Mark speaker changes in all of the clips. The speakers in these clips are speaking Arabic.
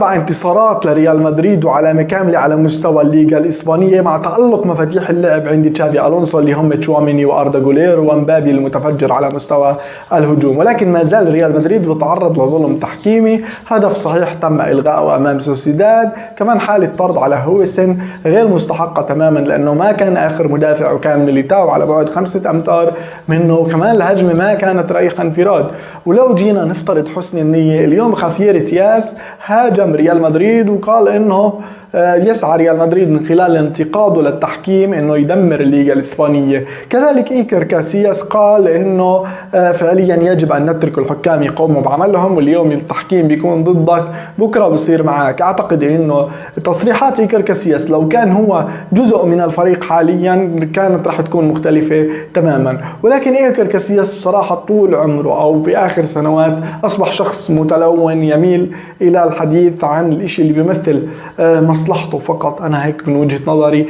Speaker 1: مع انتصارات لريال مدريد وعلامة كاملة على مستوى الليغا الإسبانية، مع تألق مفاتيح اللعب عند تشافي ألونسو اللي هم تشواميني وأردا جولير ومبابي المتفجر على مستوى الهجوم. ولكن ما زال ريال مدريد بيتعرض لظلم تحكيمي. هدف صحيح تم إلغائه أمام سوسيداد، كمان حالة طرد على هويسن غير مستحقة تماما لأنه ما كان آخر مدافع وكان ميليتاو على بعد 5 أمتار منه. كمان الهجمة ما كانت رأيها انفراد. ولو جينا نفترض حسن النية، اليوم خافير تياس هاجم ريال مدريد وقال انه يسعى ريال مدريد من خلال انتقاده للتحكيم انه يدمر الليغا الاسبانيه. كذلك ايكر كاسياس قال انه فعليا يجب ان نترك الحكام يقوموا بعملهم، واليوم التحكيم بيكون ضدك بكره بصير معك. اعتقد انه تصريحات ايكر كاسياس لو كان هو جزء من الفريق حاليا كانت راح تكون مختلفه تماما. ولكن ايكر كاسياس بصراحه طول عمره او باخر سنوات اصبح شخص متلون يميل الى الحديث عن الاشي اللي بيمثل مصلحته فقط. انا هيك من وجهة نظري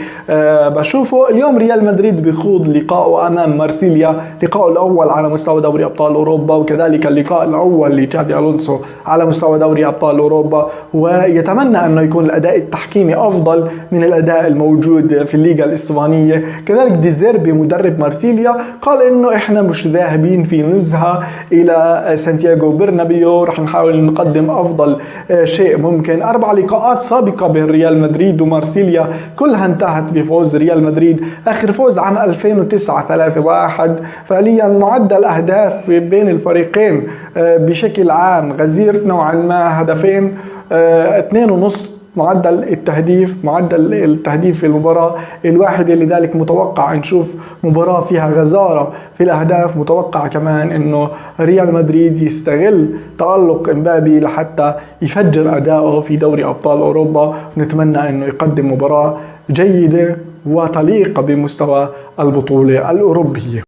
Speaker 1: بشوفه. اليوم ريال مدريد بيخوض لقاءه امام مارسيليا، لقاءه الاول على مستوى دوري ابطال اوروبا، وكذلك اللقاء الاول لتشافي الونسو على مستوى دوري ابطال اوروبا، ويتمنى انه يكون الاداء التحكيمي افضل من الاداء الموجود في الليغا الاسبانيه. كذلك ديزيربي مدرب مارسيليا قال انه احنا مش ذاهبين في نزهه الى سانتياغو برنابيو، رح نحاول نقدم افضل شيء ممكن. 4 لقاءات سابقه بين ريال مدريد ومارسيليا كلها انتهت بفوز ريال مدريد. اخر فوز عام 2009 3-1. فعليا معدل اهداف بين الفريقين بشكل عام غزير نوعا ما، هدفين 2.5 معدل التهديف في المباراة الواحدة. لذلك متوقع نشوف مباراة فيها غزارة في الأهداف. متوقع كمان أنه ريال مدريد يستغل تألق امبابي لحتى يفجر أداؤه في دوري أبطال أوروبا. نتمنى أنه يقدم مباراة جيدة وتليق بمستوى البطولة الأوروبية.